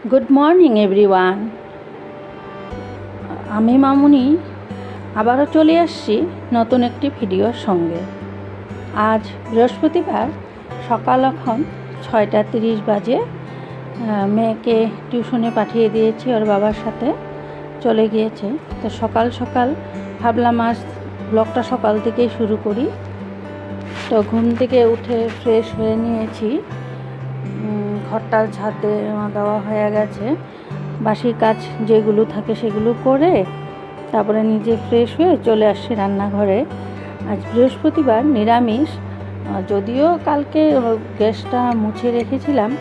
Good morning everyone. আমি মামুনি আবারও চলে আসছি নতুন একটি ভিডিওর সঙ্গে। আজ বৃহস্পতিবার, সকাল এখন 6:30 বাজে। মেয়েকে টিউশনে পাঠিয়ে দিয়েছি, ওর বাবার সাথে চলে গিয়েছে। তো সকাল সকাল ভাবলাম আজ ব্লগটা সকাল থেকেই শুরু করি। তো ঘুম থেকে উঠে ফ্রেশ হয়ে নিয়েছি, ঘরটার ঝাড় দেওয়া হয়ে গেছে, বাসি কাজ যেগুলো থাকে সেগুলো করে তারপরে নিজে ফ্রেশ হয়ে চলে আসছি রান্নাঘরে। আজ বৃহস্পতিবার, নিরামিষ। যদিও কালকে গ্যাসটা মুছে রেখেছিলাম,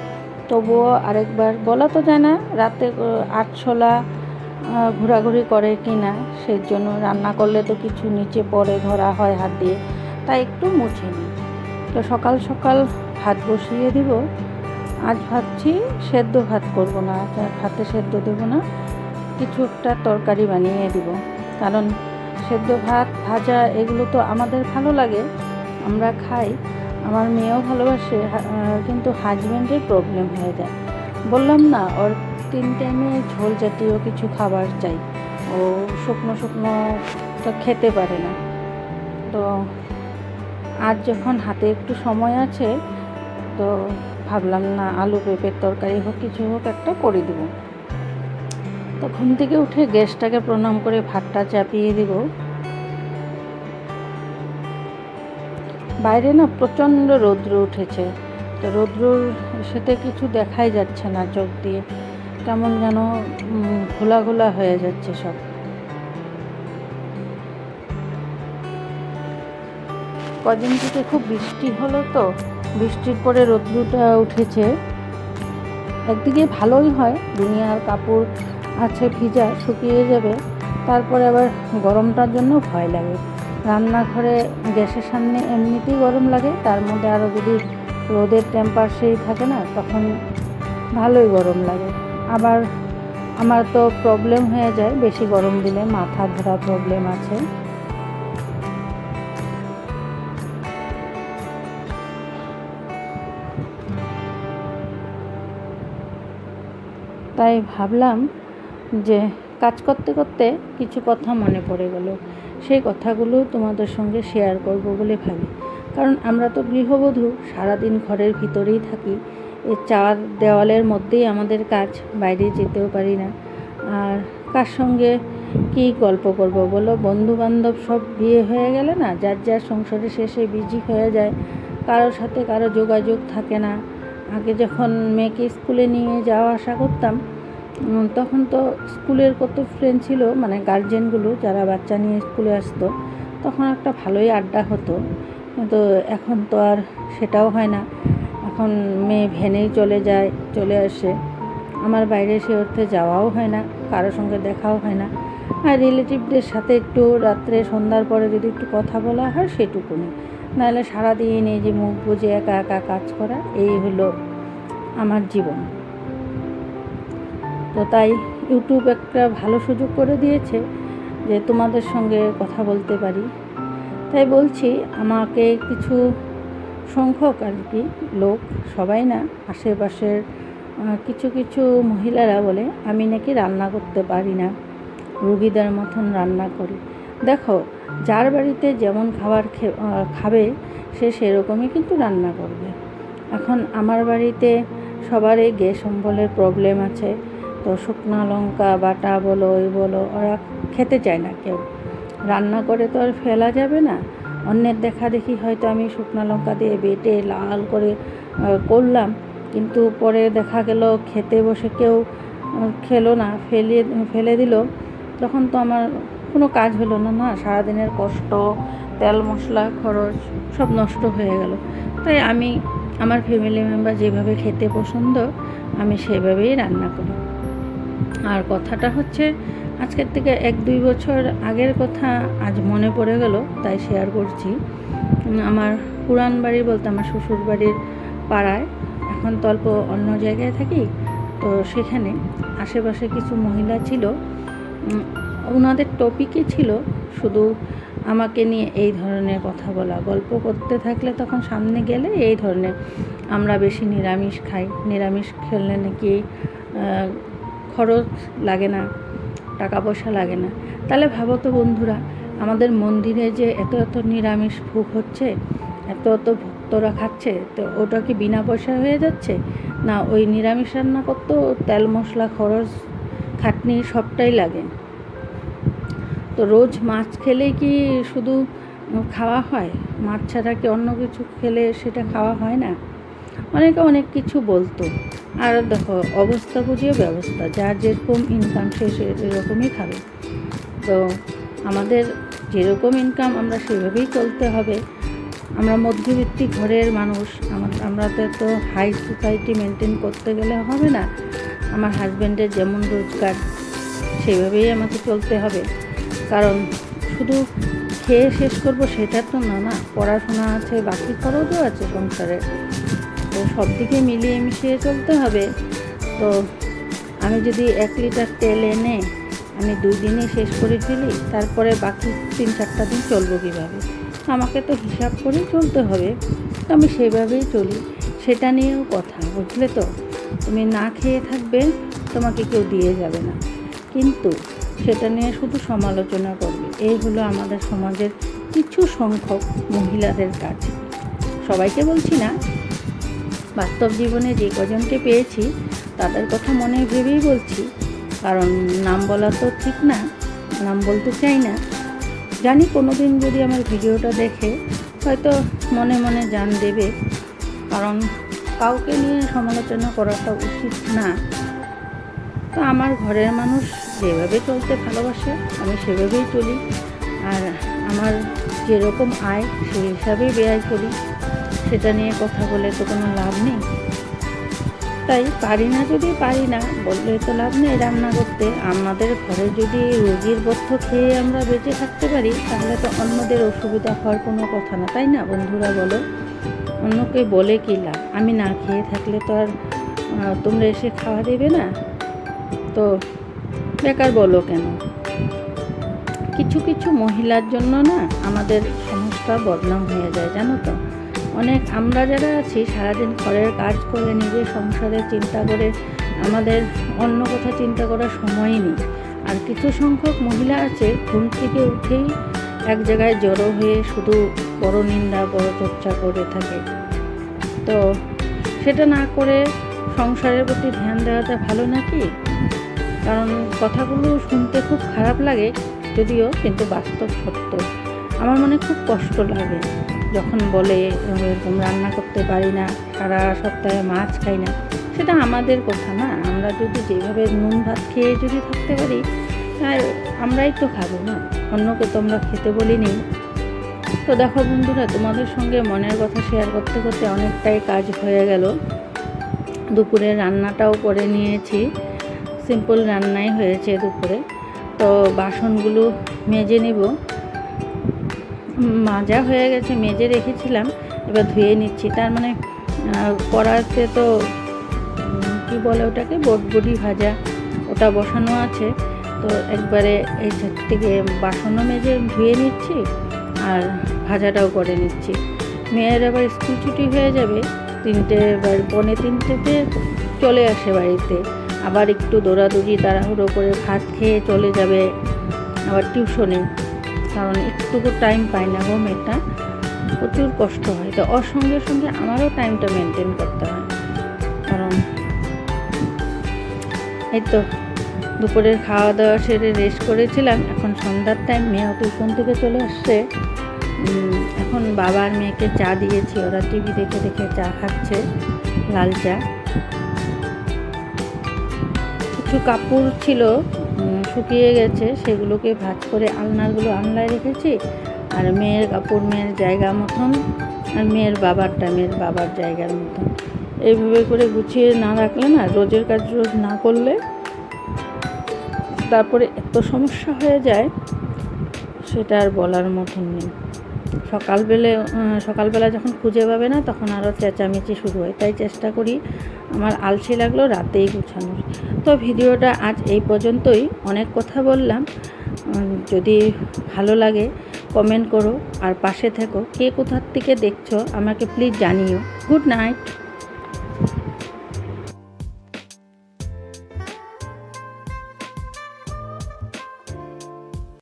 তবুও আরেকবার বলা তো যায় না, রাতে আরশোলা ঘোরাঘুরি করে কি না, সেই জন্য রান্না করলে তো কিছু নিচে পড়ে, ধরা হয় হাত দিয়ে, তাই একটু মুছে নিই। তো সকাল সকাল ভাত বসিয়ে দিব। আজ ভাবছি সেদ্ধ ভাত করব না, ভাতে সেদ্ধ দেবো না, কিছু একটা তরকারি বানিয়ে দিব। কারণ সেদ্ধ ভাত ভাজা এগুলো তো আমাদের ভালো লাগে, আমরা খাই, আমার মেয়েও ভালোবাসে, কিন্তু হাজব্যান্ডের প্রবলেম হয়ে যায়। বললাম না, ওর 3 টাইমে ঝোল জাতীয় কিছু খাবার চাই, ও শুকনো শুকনো তো খেতে পারে না। তো আজ যখন হাতে একটু সময় আছে, তো ভাবলাম না, আলু পেঁপের তরকারি হোক, কিছু হোক একটা করে দেব। তো ঘুম থেকে উঠে গ্যাসটাকে প্রণাম করে ভাতটা চাপিয়ে দিব। বাইরে না প্রচণ্ড রৌদ্র উঠেছে, তো রৌদ্রর সাথে কিছু দেখাই যাচ্ছে না, চোখ দিয়ে কেমন যেন ঘোলা ঘোলা হয়ে যাচ্ছে সব। কদিন থেকে খুব বৃষ্টি হলো, তো বৃষ্টির পরে রৌদ্রটা উঠেছে। একদিকে ভালোই হয়, দুনিয়ার কাপড় আছে ভিজা, শুকিয়ে যাবে। তারপরে আবার গরমটার জন্য ভয় লাগে। রান্নাঘরে গ্যাসের সামনে এমনিতেই গরম লাগে, তার মধ্যে আরও যদি রোদের টেম্পার সেই থাকে না, তখন ভালোই গরম লাগে। আবার আমার তো প্রবলেম হয়ে যায় বেশি গরম দিলে, মাথা ধরা প্রবলেম আছে। তাই ভাবলাম যে কাজ করতে করতে কিছু কথা মনে পড়ে গেল, সেই কথাগুলো তোমাদের সঙ্গে শেয়ার করব বলে ভাবি। কারণ আমরা তো গৃহবধূ, সারাদিন ঘরের ভিতরেই থাকি, এই 4 দেওয়ালের মধ্যেই আমাদের কাজ, বাইরে যেতেও পারি না। আর কার সঙ্গে কী গল্প করব বলো? বন্ধুবান্ধব সব বিয়ে হয়ে গেলে না, যার যার সংসারে শেষে বিজি হয়ে যায়, কারোর সাথে কারো যোগাযোগ থাকে না। আগে যখন মেয়েকে স্কুলে নিয়ে যাওয়া আসা করতাম, তখন তো স্কুলের কত ফ্রেন্ড ছিল, মানে গার্জেনগুলো যারা বাচ্চা নিয়ে স্কুলে আসতো, তখন একটা ভালোই আড্ডা হতো। কিন্তু এখন তো আর সেটাও হয় না। এখন মেয়ে ভ্যানেই চলে আসে, আমার বাইরে সে অর্থে যাওয়াও হয় না, কারোর সঙ্গে দেখাও হয় না। আর রিলেটিভদের সাথে একটু রাত্রে সন্ধ্যার পরে যদি একটু কথা বলা হয়, সেটুকুনি। নাহলে সারাদিন এই যে মুখ বুজে একা একা কাজ করা, এই হলো আমার জীবন। তো তাই ইউটিউব একটা ভালো সুযোগ করে দিয়েছে যে তোমাদের সঙ্গে কথা বলতে পারি। তাই বলছি, আমাকে কিছু সংখ্যক আর কি লোক, সবাই না, আশেপাশের কিছু কিছু মহিলারা বলে আমি নাকি রান্না করতে পারি না, রুগীদের মতন রান্না করি। দেখো, যার বাড়িতে যেমন খাবার খাবে, সে সেরকমই কিন্তু রান্না করবে। এখন আমার বাড়িতে সবারই গ্যাস অম্বলের প্রবলেম আছে, তো শুকনো লঙ্কা বাটা বলো, ওই বলো, ওরা খেতে চায় না কেউ। রান্না করে তো আর ফেলা যাবে না। অন্যের দেখা দেখি হয়তো আমি শুকনো লঙ্কা দিয়ে বেটে লাল করে করলাম, কিন্তু পরে দেখা গেল খেতে বসে কেউ খেলো না, ফেলে দিল, তখন তো আমার কোনো কাজ হলো না, না, সারাদিনের কষ্ট, তেল মশলা খরচ সব নষ্ট হয়ে গেল। তাই আমি আমার ফ্যামিলি মেম্বার যেভাবে খেতে পছন্দ, আমি সেভাবেই রান্না করি। আর কথাটা হচ্ছে আজকের থেকে 1-2 বছর আগের কথা আজ মনে পড়ে গেল, তাই শেয়ার করছি। আমার পুরান বাড়ি বলতে আমার শ্বশুর বাড়ির পাড়ায়, এখন তো অল্প অন্য জায়গায় থাকি, তো সেখানে আশেপাশে কিছু মহিলা ছিল, ওনাদের টপিকই ছিল শুধু আমাকে নিয়ে এই ধরনের কথা বলা, গল্প করতে থাকলে তখন সামনে গেলে এই ধরনের, আমরা বেশি নিরামিষ খাই, নিরামিষ খেলে নাকি খরচ লাগে না, টাকা পয়সা লাগে না। তাহলে ভাবো তো বন্ধুরা, আমাদের মন্দিরে যে এত এত নিরামিষ ভোগ হচ্ছে, এত এত ভক্তরা খাচ্ছে, তো ওটা কি বিনা পয়সায় হয়ে যাচ্ছে? না, ওই নিরামিষ রান্না করতেও তেল মশলা খরচ খাটনি সবটাই লাগে। তো রোজ মাছ খেলেই কি শুধু খাওয়া হয়? মাছ ছাড়া কি অন্য কিছু খেলে সেটা খাওয়া হয় না? অনেকে অনেক কিছু বলতো। আর দেখো, অবস্থা বুঝিয়ে ব্যবস্থা, যার যেরকম ইনকাম সে সেরকমই খাবে। তো আমাদের যেরকম ইনকাম আমরা সেভাবেই চলতে হবে। আমরা মধ্যবিত্ত ঘরের মানুষ, আমরা তো হাই সোসাইটি মেনটেন করতে গেলে হবে না। আমার হাজব্যান্ডের যেমন রোজগার সেইভাবেই আমাকে চলতে হবে। কারণ শুধু খেয়ে শেষ করব সেটা তো না, পড়াশোনা আছে, বাকি খরচও আছে সংসারে। তো সব দিকে মিলিয়ে মিশিয়ে চলতে হবে। তো আমি যদি 1 লিটার তেল এনে আমি 2 দিনে শেষ করে ফেলি, তারপরে বাকি 3-4টা দিন চলবো কীভাবে? আমাকে তো হিসাব করেই চলতে হবে। তো আমি সেভাবেই চলি। সেটা নিয়েও কথা, বুঝলে তো? তুমি না খেয়ে থাকবে, তোমাকে কেউ দিয়ে যাবে না, কিন্তু সেটা নিয়ে শুধু সমালোচনা করবে। এই হলো আমাদের সমাজের কিছু সংখ্যক মহিলাদের কাজ। সবাইকে বলছি না, বাস্তব জীবনে যে কজনকে পেয়েছি তাদের কথা মনে ভেবেই বলছি। কারণ নাম বলা তো ঠিক না, নাম বলতে চাই না। জানি কোনো দিন যদি আমার ভিডিওটা দেখে হয়তো মনে মনে জান দেবে। কারণ কাউকে নিয়ে সমালোচনা করাটা উচিত না। তো আমার ঘরের মানুষ যেভাবে চলতে ভালোবাসে আমি সেভাবেই চলি। আর আমার যেরকম আয় সেই হিসাবেই ব্যয় করি। সেটা নিয়ে কথা বলে তো কোনো লাভ নেই। তাই পারি না বললে তো লাভ নেই রান্না করতে। আমাদের ঘরে যদি রোগীর বদ্ধ খেয়ে আমরা বেঁচে থাকতে পারি, তাহলে তো অন্যদের অসুবিধা হওয়ার কোনো কথা না, তাই না বন্ধুরা? বলো, অন্যকে বলে কী লাভ? আমি না খেয়ে থাকলে তো আর তোমরা এসে খাওয়া দেবে না, তো বেকার বলো কেন? কিছু কিছু মহিলার জন্য না আমাদের সমাজটা বদনাম হয়ে যায়, জানো তো? অনেক আমরা যারা আছি সারাদিন ঘরের কাজ করে নিজের সংসারের চিন্তা করে আমাদের অন্য কথা চিন্তা করার সময়ই নেই। আর কিছু সংখ্যক মহিলা আছে ঘুম থেকে উঠেই এক জায়গায় জড়ো হয়ে শুধু বড় নিন্দা বড় চর্চা করে থাকে। তো সেটা না করে সংসারের প্রতি ধ্যান দেওয়াটা ভালো নাকি? কারণ কথাগুলো শুনতে খুব খারাপ লাগে যদিও, কিন্তু বাস্তব সত্য। আমার মনে খুব কষ্ট লাগে যখন বলে এরকম রান্না করতে পারি না, সারা সপ্তাহে মাছ খাই না। সেটা আমাদের কথা না। আমরা যদি যেভাবে নুন ভাত খেয়ে যদি থাকতে পারি, তাই আমরাই তো খাবো না, অন্যকে তো আমরা খেতে বলিনি। তো দেখো বন্ধুরা, তোমাদের সঙ্গে মনের কথা শেয়ার করতে করতে অনেকটাই কাজ হয়ে গেল। দুপুরে রান্নাটাও করে নিয়েছি, সিম্পল রান্নাই হয়েছে দুপুরে। তো বাসনগুলো মেজে নিব। মাজা হয়ে গেছে, মেজে রেখেছিলাম, এবার ধুয়ে নিচ্ছি। তার মানে কড়াইতে তো কি বলে ওটাকে, বটবটি ভাজা, ওটা বসানো আছে। তো একবারে এই থেকে বাসনও মেজে ধুয়ে নিচ্ছি আর ভাজাটাও করে নিচ্ছি। মেয়ের আবার স্কুল ছুটি হয়ে যাবে 3টে বা 2:45-তে চলে আসে বাড়িতে। আবার একটু দৌড়াদৌড়ি তাড়াহুড়ো করে ভাত খেয়ে চলে যাবে আবার টিউশনে। কারণ একটুকু টাইম পায় না গো মেয়েটা, প্রচুর কষ্ট হয়। তো ওর সঙ্গে সঙ্গে আমারও টাইমটা মেনটেন করতে হয়। কারণ এই তো দুপুরের খাওয়া দাওয়া সেরে রেস্ট করেছিলাম। এখন সন্ধ্যার টাইম, মেয়েও টিউশন থেকে চলে আসছে। এখন বাবা আর মেয়েকে চা দিয়েছি, ওরা টিভি দেখে দেখে চা খাচ্ছে, লাল চা। কিছু কাপড় ছিল শুকিয়ে গেছে, সেগুলোকে ভাঁজ করে আলনাগুলো আলনায় রেখেছি। আর মেয়ের কাপড় মেয়ের জায়গা মতন, আর মেয়ের বাবার জায়গার মতন, এইভাবে করে গুছিয়ে না রাখলে না, রোজের কাজ রোজ না করলে তারপরে এত সমস্যা হয়ে যায় সেটা আর বলার মতন নেই। সকালবেলা যখন খুঁজে পাবে না, তখন আরও চেঁচামেচি শুরু হয়। তাই চেষ্টা করি আমার আলসি লাগলো রাতেই গুছানোর। তো ভিডিওটা আজ এই পর্যন্তই, অনেক কথা বললাম। যদি ভালো লাগে কমেন্ট করো আর পাশে থেকো। কে কোথার থেকে দেখছো আমাকে প্লিজ জানিও। Good night.